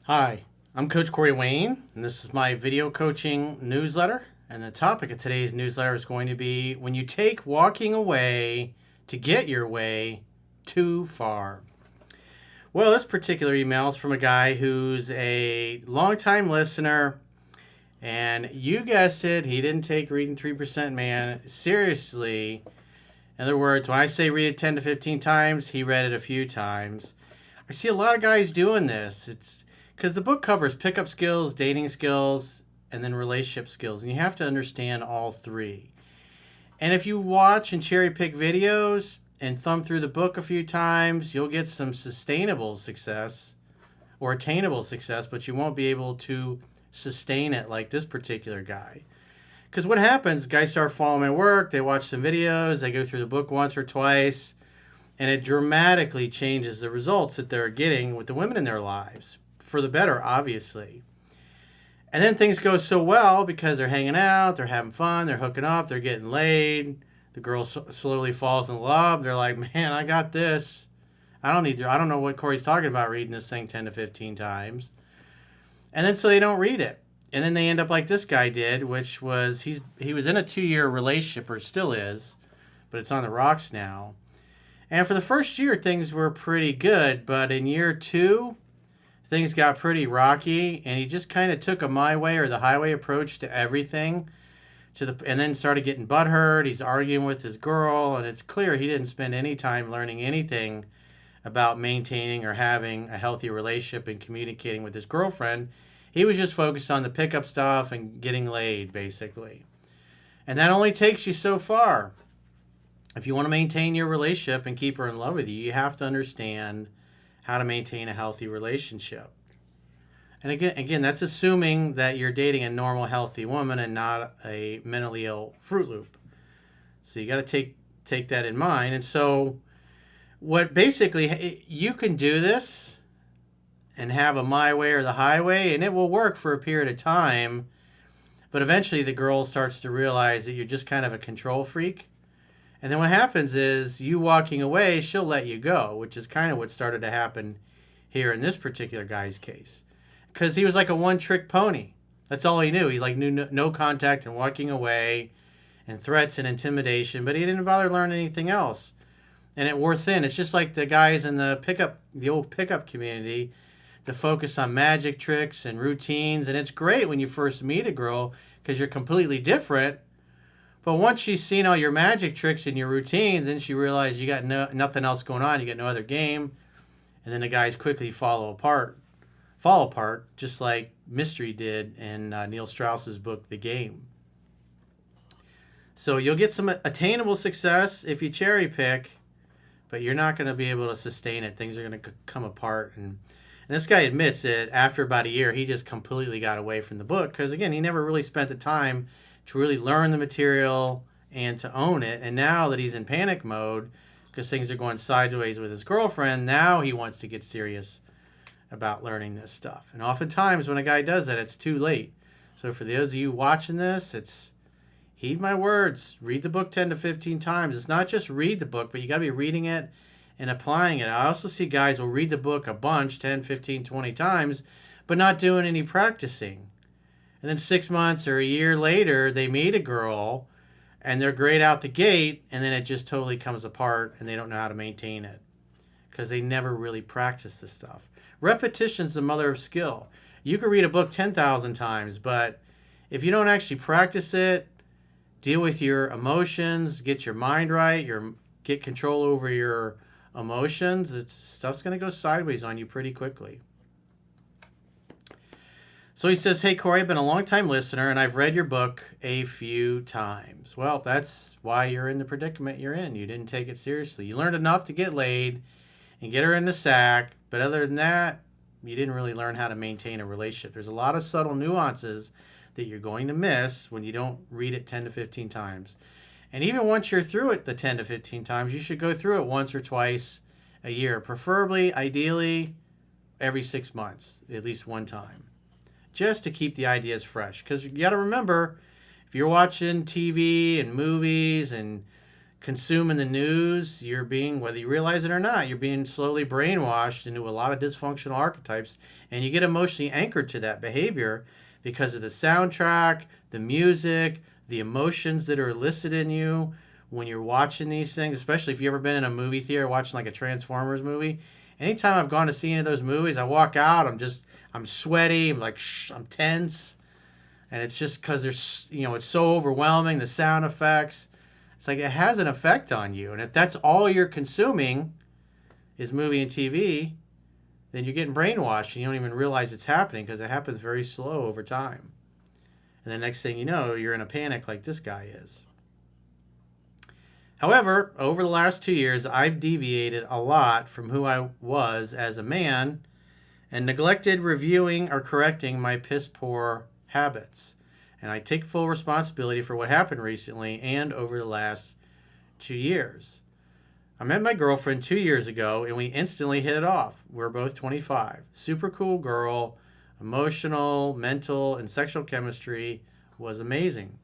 Hi, I'm Coach Corey Wayne, and this is my video coaching newsletter. And the topic of today's newsletter is going to be when you take walking away to get your way too far. Well, this particular email is from a guy who's a longtime listener, and you guessed it, he didn't take Reading 3% Man seriously. In other words, when I say read it 10 to 15 times, he read it a few times. I see a lot of guys doing this. It's because the book covers pickup skills, dating skills, and then relationship skills. And you have to understand all three. And if you watch and cherry pick videos and thumb through the book a few times, you'll get some sustainable success or attainable success, but you won't be able to sustain it like this particular guy. Because what happens, guys start following my work, they watch some videos, they go through the book once or twice, and it dramatically changes the results that they're getting with the women in their lives. For the better, obviously. And then things go so well because they're hanging out, they're having fun, they're hooking up, they're getting laid. The girl slowly falls in love. They're like, man, I got this. I don't know what Corey's talking about reading this thing 10 to 15 times. And then so they don't read it. And then they end up like this guy did, which was he was in a 2-year relationship, or still is, but it's on the rocks now. And for the first year, things were pretty good. But in year 2, things got pretty rocky, and he just kind of took a my way or the highway approach to everything, and then started getting butthurt. He's arguing with his girl, and it's clear he didn't spend any time learning anything about maintaining or having a healthy relationship and communicating with his girlfriend. He was just focused on the pickup stuff and getting laid, basically. And that only takes you so far. If you want to maintain your relationship and keep her in love with you, you have to understand how to maintain a healthy relationship. And again, that's assuming that you're dating a normal, healthy woman and not a mentally ill Fruit Loop. So you got to take that in mind. And so what basically, you can do this and have a my way or the highway, and it will work for a period of time. But eventually the girl starts to realize that you're just kind of a control freak. And then what happens is you walking away, she'll let you go, which is kind of what started to happen here in this particular guy's case. Because he was like a one-trick pony. That's all he knew. He knew no contact and walking away and threats and intimidation, but he didn't bother learning anything else. And it wore thin. It's just like the guys in the old pickup community that focus on magic tricks and routines. And it's great when you first meet a girl because you're completely different. But once she's seen all your magic tricks and your routines, then she realizes you got nothing else going on. You got no other game. And then the guys quickly fall apart, just like Mystery did in Neil Strauss's book, The Game. So you'll get some attainable success if you cherry pick, but you're not going to be able to sustain it. Things are going to come apart. And this guy admits that after about a year, he just completely got away from the book because, again, he never really spent the time to really learn the material and to own it. And now that he's in panic mode because things are going sideways with his girlfriend, now he wants to get serious about learning this stuff. And oftentimes when a guy does that, it's too late. So for those of you watching this, heed my words. Read the book 10 to 15 times. It's not just read the book, but you got to be reading it and applying it. I also see guys will read the book a bunch, 10, 15, 20 times, but not doing any practicing. And then 6 months or a year later, they meet a girl and they're great out the gate, and then it just totally comes apart and they don't know how to maintain it because they never really practice this stuff. Repetition's the mother of skill. You can read a book 10,000 times, but if you don't actually practice it, deal with your emotions, get your mind right, get control over your emotions, stuff's going to go sideways on you pretty quickly. So he says, hey, Corey, I've been a long-time listener, and I've read your book a few times. Well, that's why you're in the predicament you're in. You didn't take it seriously. You learned enough to get laid and get her in the sack, but other than that, you didn't really learn how to maintain a relationship. There's a lot of subtle nuances that you're going to miss when you don't read it 10 to 15 times. And even once you're through it the 10 to 15 times, you should go through it once or twice a year, preferably, ideally, every 6 months, at least one time, just to keep the ideas fresh. Because you got to remember, if you're watching TV and movies and consuming the news, you're being, whether you realize it or not, you're being slowly brainwashed into a lot of dysfunctional archetypes, and you get emotionally anchored to that behavior because of the soundtrack, the music, the emotions that are elicited in you when you're watching these things, especially if you've ever been in a movie theater watching like a Transformers movie. Anytime I've gone to see any of those movies, I walk out, I'm sweaty, I'm tense. And it's just because there's, it's so overwhelming, the sound effects. It's like it has an effect on you. And if that's all you're consuming is movie and TV, then you're getting brainwashed and you don't even realize it's happening because it happens very slow over time. And the next thing you know, you're in a panic like this guy is. However, over the last 2 years, I've deviated a lot from who I was as a man and neglected reviewing or correcting my piss-poor habits. And I take full responsibility for what happened recently and over the last 2 years. I met my girlfriend 2 years ago and we instantly hit it off. We're both 25. Super cool girl, emotional, mental, and sexual chemistry was amazing.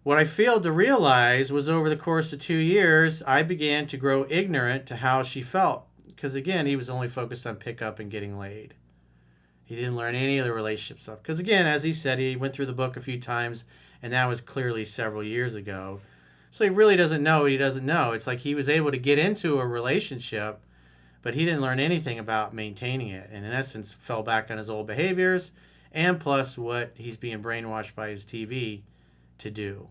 What I failed to realize was over the course of 2 years, I began to grow ignorant to how she felt. Because again, he was only focused on pickup and getting laid. He didn't learn any of the relationship stuff. Because again, as he said, he went through the book a few times, and that was clearly several years ago. So he really doesn't know what he doesn't know. It's like he was able to get into a relationship, but he didn't learn anything about maintaining it. And in essence, fell back on his old behaviors, and plus what he's being brainwashed by his TV to do.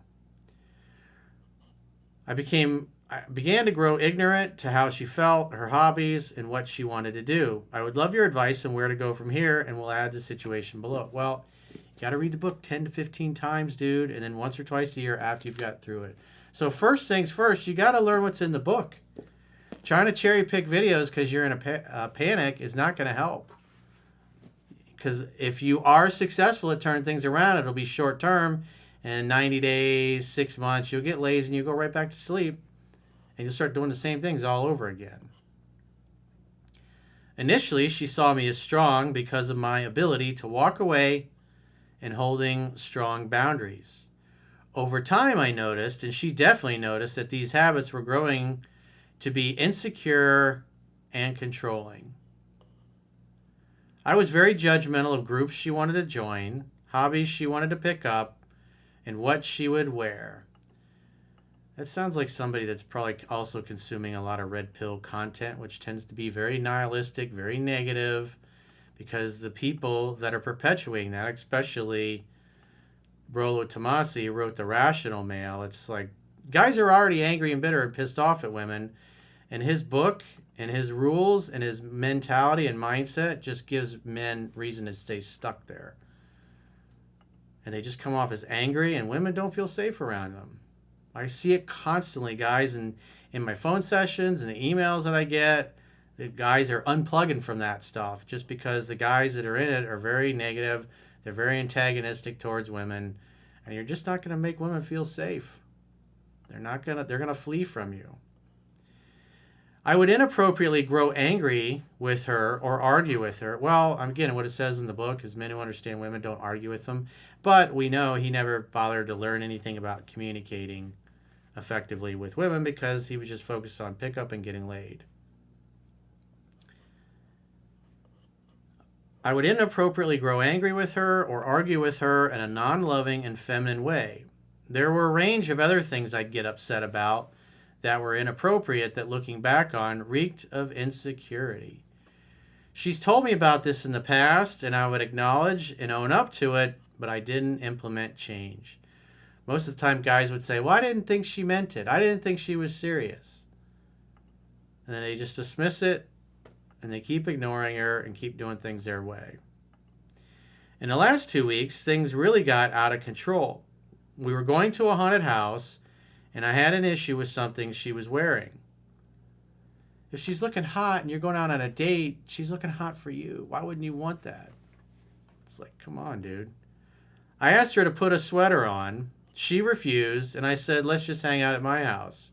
I began to grow ignorant to how she felt, her hobbies, and what she wanted to do. I would love your advice on where to go from here, and we'll add the situation below. Well, you got to read the book 10 to 15 times, dude, and then once or twice a year after you've got through it. So first things first, you got to learn what's in the book. Trying to cherry pick videos because you're in a panic is not going to help. Because if you are successful at turning things around, it'll be short term. And 90 days, 6 months, you'll get lazy and you'll go right back to sleep. And you'll start doing the same things all over again. Initially, she saw me as strong because of my ability to walk away and holding strong boundaries. Over time, I noticed, and she definitely noticed, that these habits were growing to be insecure and controlling. I was very judgmental of groups she wanted to join, hobbies she wanted to pick up, and what she would wear. That sounds like somebody that's probably also consuming a lot of red pill content, which tends to be very nihilistic, very negative, because the people that are perpetuating that, especially Rollo Tomasi, who wrote The Rational Male, it's like guys are already angry and bitter and pissed off at women, and his book and his rules and his mentality and mindset just gives men reason to stay stuck there. And they just come off as angry, and women don't feel safe around them. I see it constantly, guys, in my phone sessions and the emails that I get. The guys are unplugging from that stuff just because the guys that are in it are very negative. They're very antagonistic towards women, and you're just not going to make women feel safe. They're going to flee from you. I would inappropriately grow angry with her or argue with her. Well, again, what it says in the book is men who understand women don't argue with them. But we know he never bothered to learn anything about communicating effectively with women because he was just focused on pickup and getting laid. I would inappropriately grow angry with her or argue with her in a non-loving and feminine way. There were a range of other things I'd get upset about that were inappropriate that, looking back on, reeked of insecurity. She's told me about this in the past, and I would acknowledge and own up to it, but I didn't implement change. Most of the time, guys would say, well, I didn't think she meant it. I didn't think she was serious. And then they just dismiss it, and they keep ignoring her and keep doing things their way. In the last 2 weeks, things really got out of control. We were going to a haunted house, and I had an issue with something she was wearing. If she's looking hot and you're going out on a date, she's looking hot for you. Why wouldn't you want that? It's like, come on, dude. I asked her to put a sweater on. She refused, and I said, let's just hang out at my house.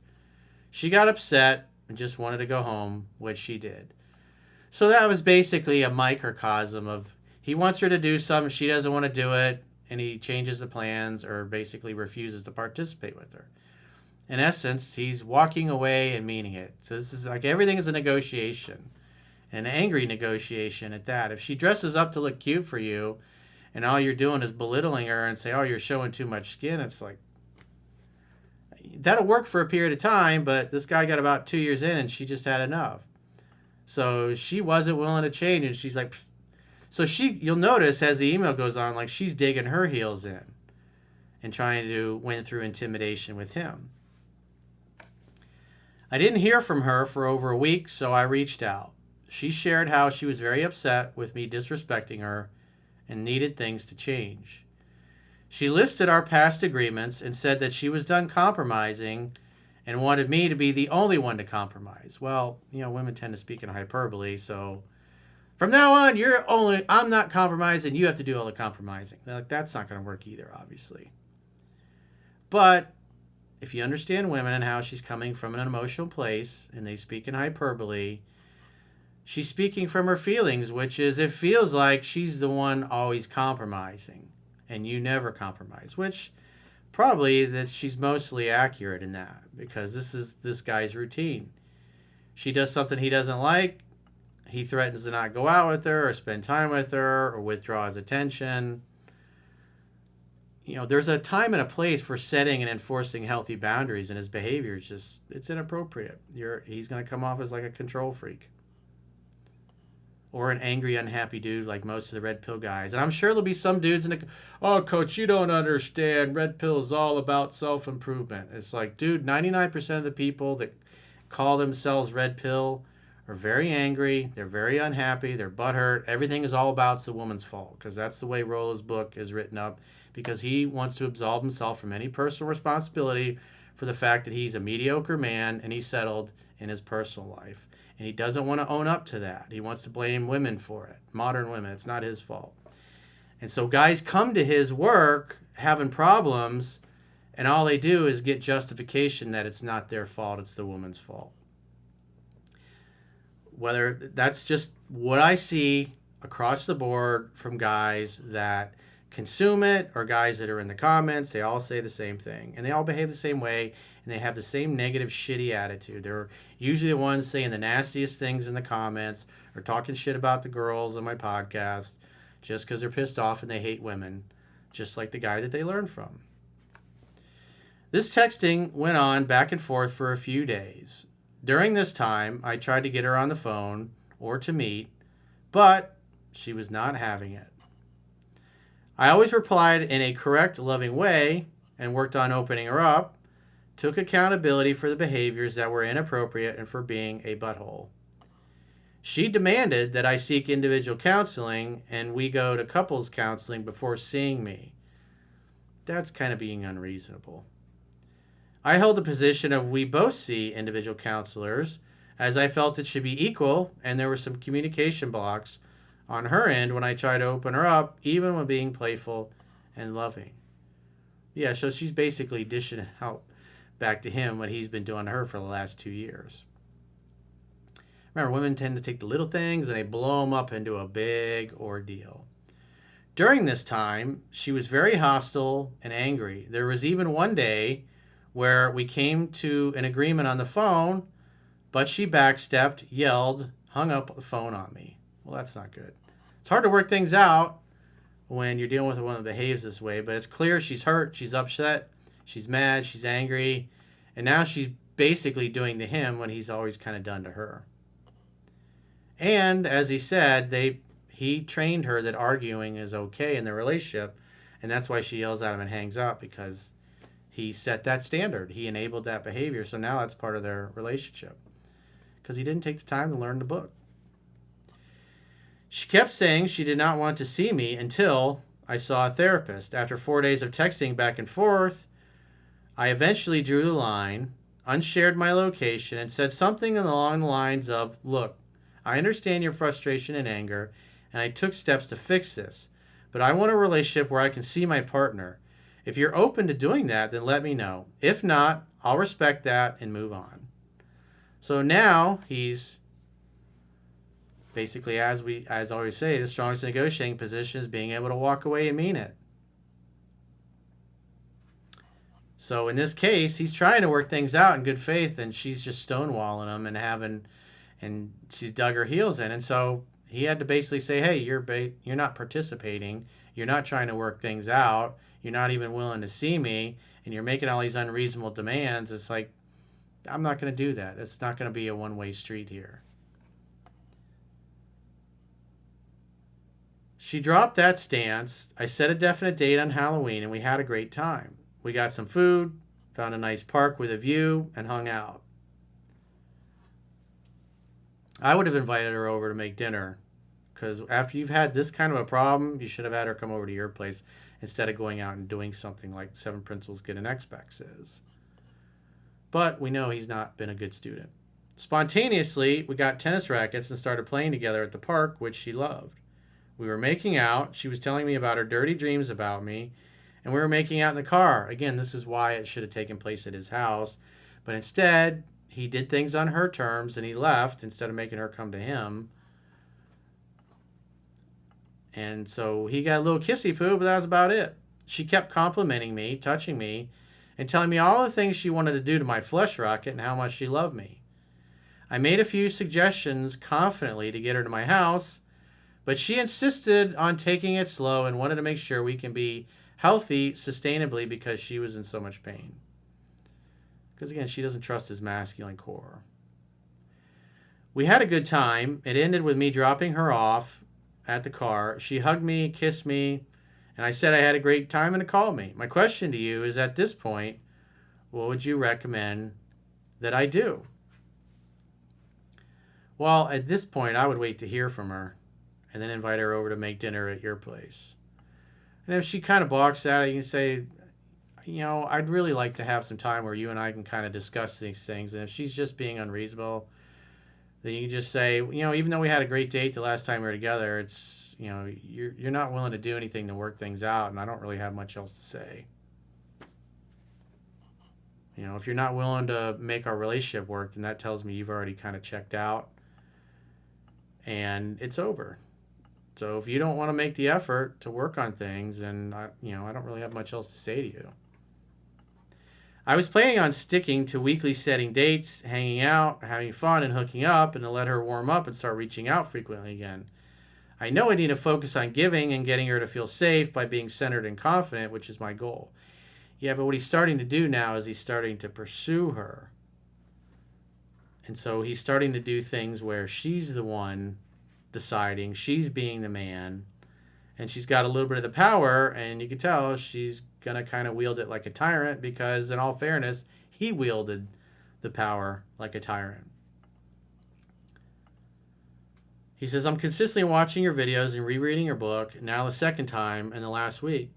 She got upset and just wanted to go home, which she did. So that was basically a microcosm of he wants her to do something, she doesn't want to do it, and he changes the plans or basically refuses to participate with her. In essence, he's walking away and meaning it. So this is like everything is a negotiation, an angry negotiation at that. If she dresses up to look cute for you and all you're doing is belittling her and say, oh, you're showing too much skin, it's like, that'll work for a period of time, but this guy got about 2 years in and she just had enough. So she wasn't willing to change, and she's like, pfft. So you'll notice as the email goes on, like she's digging her heels in and trying to win through intimidation with him. I didn't hear from her for over a week, so I reached out. She shared how she was very upset with me disrespecting her and needed things to change. She listed our past agreements and said that she was done compromising and wanted me to be the only one to compromise. Well, women tend to speak in hyperbole, so from now on, I'm not compromising, you have to do all the compromising. Like, that's not going to work either, obviously. But if you understand women and how she's coming from an emotional place and they speak in hyperbole, she's speaking from her feelings, which is it feels like she's the one always compromising and you never compromise, which probably that she's mostly accurate in that, because this is this guy's routine. She does something he doesn't like, he threatens to not go out with her or spend time with her or withdraw his attention. There's a time and a place for setting and enforcing healthy boundaries, and his behavior is just, it's inappropriate. He's going to come off as like a control freak or an angry, unhappy dude like most of the red pill guys. And I'm sure there'll be some dudes oh, coach, you don't understand. Red pill is all about self-improvement. It's like, dude, 99% of the people that call themselves red pill are very angry. They're very unhappy. They're butthurt. Everything is all about the woman's fault, because that's the way Rollo's book is written up, because he wants to absolve himself from any personal responsibility for the fact that he's a mediocre man and he's settled in his personal life. And he doesn't want to own up to that. He wants to blame women for it, modern women. It's not his fault. And so guys come to his work having problems, and all they do is get justification that it's not their fault, it's the woman's fault. Whether that's just what I see across the board from guys that consume it or guys that are in the comments, they all say the same thing. And they all behave the same way, and they have the same negative, shitty attitude. They're usually the ones saying the nastiest things in the comments or talking shit about the girls on my podcast just because they're pissed off and they hate women, just like the guy that they learned from. This texting went on back and forth for a few days. During this time, I tried to get her on the phone or to meet, but she was not having it. I always replied in a correct, loving way and worked on opening her up, took accountability for the behaviors that were inappropriate and for being a butthole. She demanded that I seek individual counseling and we go to couples counseling before seeing me. That's kind of being unreasonable. I held the position of we both see individual counselors, as I felt it should be equal, and there were some communication blocks on her end when I tried to open her up, even when being playful and loving. Yeah, so she's basically dishing it out back to him what he's been doing to her for the last 2 years. Remember, women tend to take the little things and they blow them up into a big ordeal. During this time, she was very hostile and angry. There was even one day where we came to an agreement on the phone, but she backstepped, yelled, hung up the phone on me. Well, that's not good. It's hard to work things out when you're dealing with a woman that behaves this way, but it's clear she's hurt, she's upset, she's mad, she's angry, and now she's basically doing to him what he's always kind of done to her. And as he said, he trained her that arguing is okay in the relationship, and that's why she yells at him and hangs up, because he set that standard. He enabled that behavior, so now that's part of their relationship, because he didn't take the time to learn the book. She kept saying she did not want to see me until I saw a therapist. After 4 days of texting back and forth, I eventually drew the line, unshared my location, and said something along the lines of, look, I understand your frustration and anger, and I took steps to fix this, but I want a relationship where I can see my partner. If you're open to doing that, then let me know. If not, I'll respect that and move on. So now he's basically, as I always say, the strongest negotiating position is being able to walk away and mean it. So in this case, he's trying to work things out in good faith, and she's just stonewalling him and she's dug her heels in. And so he had to basically say, hey, you're not participating. You're not trying to work things out. You're not even willing to see me, and you're making all these unreasonable demands. It's like, I'm not going to do that. It's not going to be a one-way street here. She dropped that stance. I set a definite date on Halloween, and we had a great time. We got some food, found a nice park with a view, and hung out. I would have invited her over to make dinner, because after you've had this kind of a problem, you should have had her come over to your place instead of going out and doing something like 7 Principles Get an X-Back says. But we know he's not been a good student. Spontaneously, we got tennis rackets and started playing together at the park, which she loved. We were making out. She was telling me about her dirty dreams about me, and we were making out in the car. Again, this is why it should have taken place at his house. But instead, he did things on her terms, and he left instead of making her come to him. And so he got a little kissy poo, but that was about it. She kept complimenting me, touching me, and telling me all the things she wanted to do to my flesh rocket and how much she loved me. I made a few suggestions confidently to get her to my house, but she insisted on taking it slow and wanted to make sure we can be healthy sustainably because she was in so much pain. Because again, she doesn't trust his masculine core. We had a good time. It ended with me dropping her off at the car. She hugged me, kissed me, and I said I had a great time and to call me. My question to you is, at this point, what would you recommend that I do? Well, at this point, I would wait to hear from her and then invite her over to make dinner at your place. And if she kind of balks at it, you can say, I'd really like to have some time where you and I can kind of discuss these things. And if she's just being unreasonable, then you can just say, even though we had a great date the last time we were together, it's, you're not willing to do anything to work things out, and I don't really have much else to say. If you're not willing to make our relationship work, then that tells me you've already kind of checked out, and it's over. So if you don't want to make the effort to work on things, then I don't really have much else to say to you. I was planning on sticking to weekly setting dates, hanging out, having fun, and hooking up, and to let her warm up and start reaching out frequently again. I know I need to focus on giving and getting her to feel safe by being centered and confident, which is my goal. Yeah, but what he's starting to do now is he's starting to pursue her. And so he's starting to do things where she's the one deciding, she's being the man, and she's got a little bit of the power, and you can tell she's going to kind of wield it like a tyrant because, in all fairness, he wielded the power like a tyrant. He says, I'm consistently watching your videos and rereading your book, now the second time in the last week.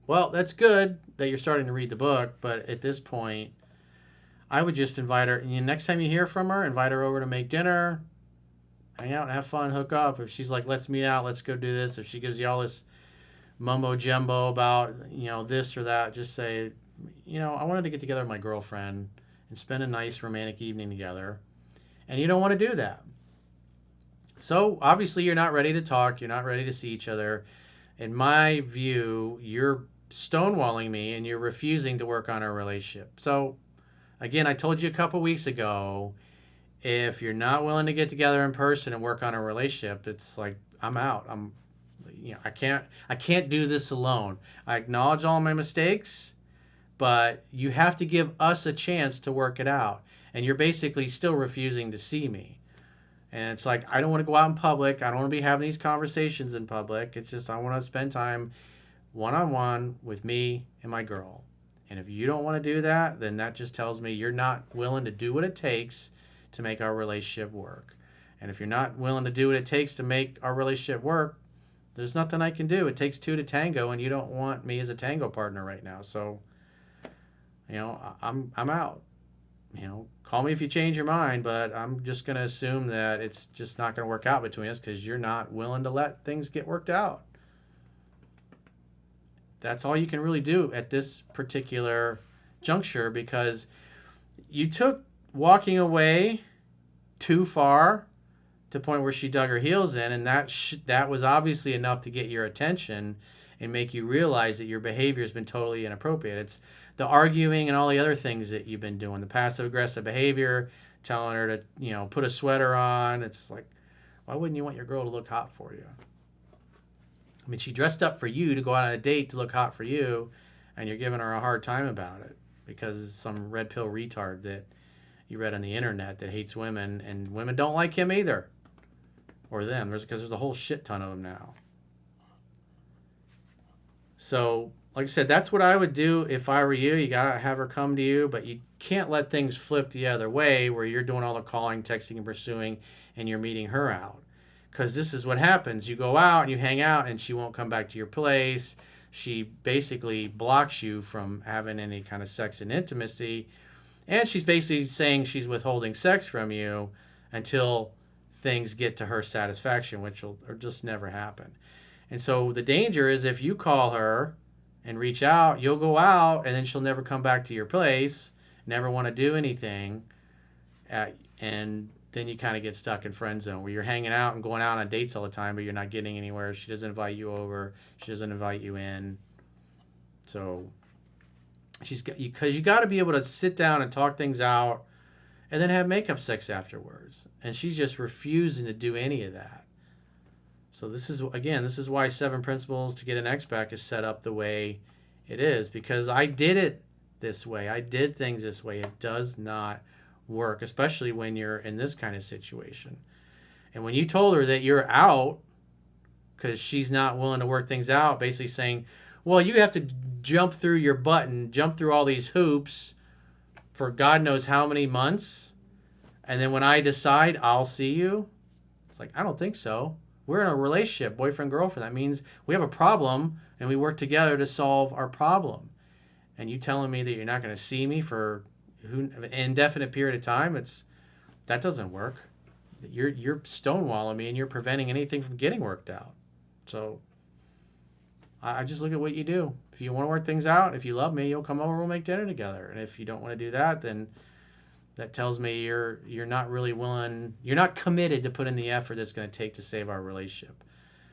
Well, that's good that you're starting to read the book, but at this point, I would just invite her. Next time you hear from her, invite her over to make dinner, hang out, have fun, hook up. If she's like, let's meet out, let's go do this. If she gives you all this mumbo jumbo about, this or that, just say, I wanted to get together with my girlfriend and spend a nice romantic evening together. And you don't want to do that. So obviously you're not ready to talk. You're not ready to see each other. In my view, you're stonewalling me and you're refusing to work on our relationship. So again, I told you a couple weeks ago, if you're not willing to get together in person and work on a relationship, it's like, I'm out. I can't do this alone. I acknowledge all my mistakes, but you have to give us a chance to work it out. And you're basically still refusing to see me. And it's like, I don't want to go out in public. I don't want to be having these conversations in public. It's just, I want to spend time one-on-one with me and my girl. And if you don't want to do that, then that just tells me you're not willing to do what it takes to make our relationship work. And if you're not willing to do what it takes to make our relationship work, there's nothing I can do. It takes two to tango, and you don't want me as a tango partner right now. So, I'm out. Call me if you change your mind, but I'm just going to assume that it's just not going to work out between us because you're not willing to let things get worked out. That's all you can really do at this particular juncture, because you took walking away too far to the point where she dug her heels in, and that was obviously enough to get your attention, and make you realize that your behavior has been totally inappropriate. It's the arguing and all the other things that you've been doing, the passive aggressive behavior, telling her to, put a sweater on. It's like, why wouldn't you want your girl to look hot for you? I mean, she dressed up for you to go out on a date to look hot for you, and you're giving her a hard time about it because it's some red pill retard that you read on the internet that hates women, and women don't like him either. Or them, because there's a whole shit ton of them now. So, like I said, that's what I would do if I were you. You got to have her come to you, but you can't let things flip the other way where you're doing all the calling, texting, and pursuing, and you're meeting her out. Because this is what happens. You go out and you hang out, and she won't come back to your place. She basically blocks you from having any kind of sex and intimacy. And she's basically saying she's withholding sex from you until things get to her satisfaction, which will just never happen. And so the danger is if you call her and reach out, you'll go out, and then she'll never come back to your place, never want to do anything, and then you kind of get stuck in friend zone where you're hanging out and going out on dates all the time, but you're not getting anywhere. She doesn't invite you over. She doesn't invite you in. So because you got to be able to sit down and talk things out and then have makeup sex afterwards. And she's just refusing to do any of that. So this is why 7 Principles to Get an Ex-Back is set up the way it is, because I did it this way. I did things this way. It does not work, especially when you're in this kind of situation. And when you told her that you're out because she's not willing to work things out, basically saying, well, you have to jump through your button, jump through all these hoops for God knows how many months, and then when I decide, I'll see you. It's like, I don't think so. We're in a relationship, boyfriend, girlfriend. That means we have a problem, and we work together to solve our problem. And you telling me that you're not going to see me for an indefinite period of time, that doesn't work. You're stonewalling me, and you're preventing anything from getting worked out. So I just look at what you do. If you want to work things out, if you love me, you'll come over, we'll make dinner together. And if you don't want to do that, then that tells me you're not really willing, you're not committed to put in the effort it's going to take to save our relationship.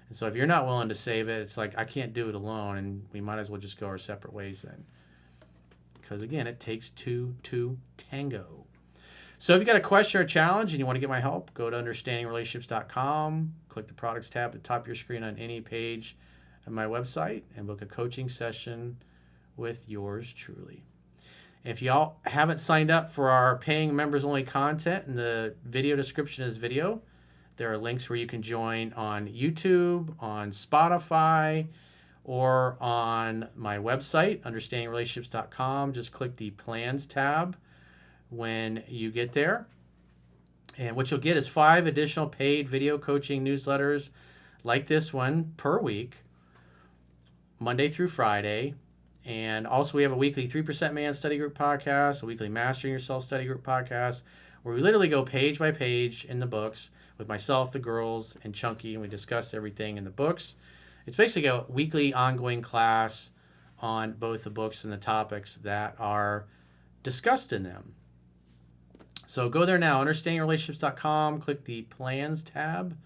And so if you're not willing to save it, it's like, I can't do it alone, and we might as well just go our separate ways then. Because again, it takes two to tango. So if you got a question or a challenge and you want to get my help, go to understandingrelationships.com, click the products tab at the top of your screen on any page of my website, and book a coaching session with yours truly. If y'all haven't signed up for our paying members only content, in the video description is video. There are links where you can join on YouTube, on Spotify, or on my website, understandingrelationships.com. Just click the plans tab when you get there. And what you'll get is 5 additional paid video coaching newsletters like this one per week, Monday through Friday. And also we have a weekly 3% Man Study Group podcast, a weekly Mastering Yourself Study Group podcast, where we literally go page by page in the books with myself, the girls, and Chunky, and we discuss everything in the books. It's basically a weekly ongoing class on both the books and the topics that are discussed in them. So go there now, understandingrelationships.com, click the plans tab.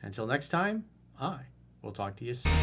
Until next time, I will talk to you soon.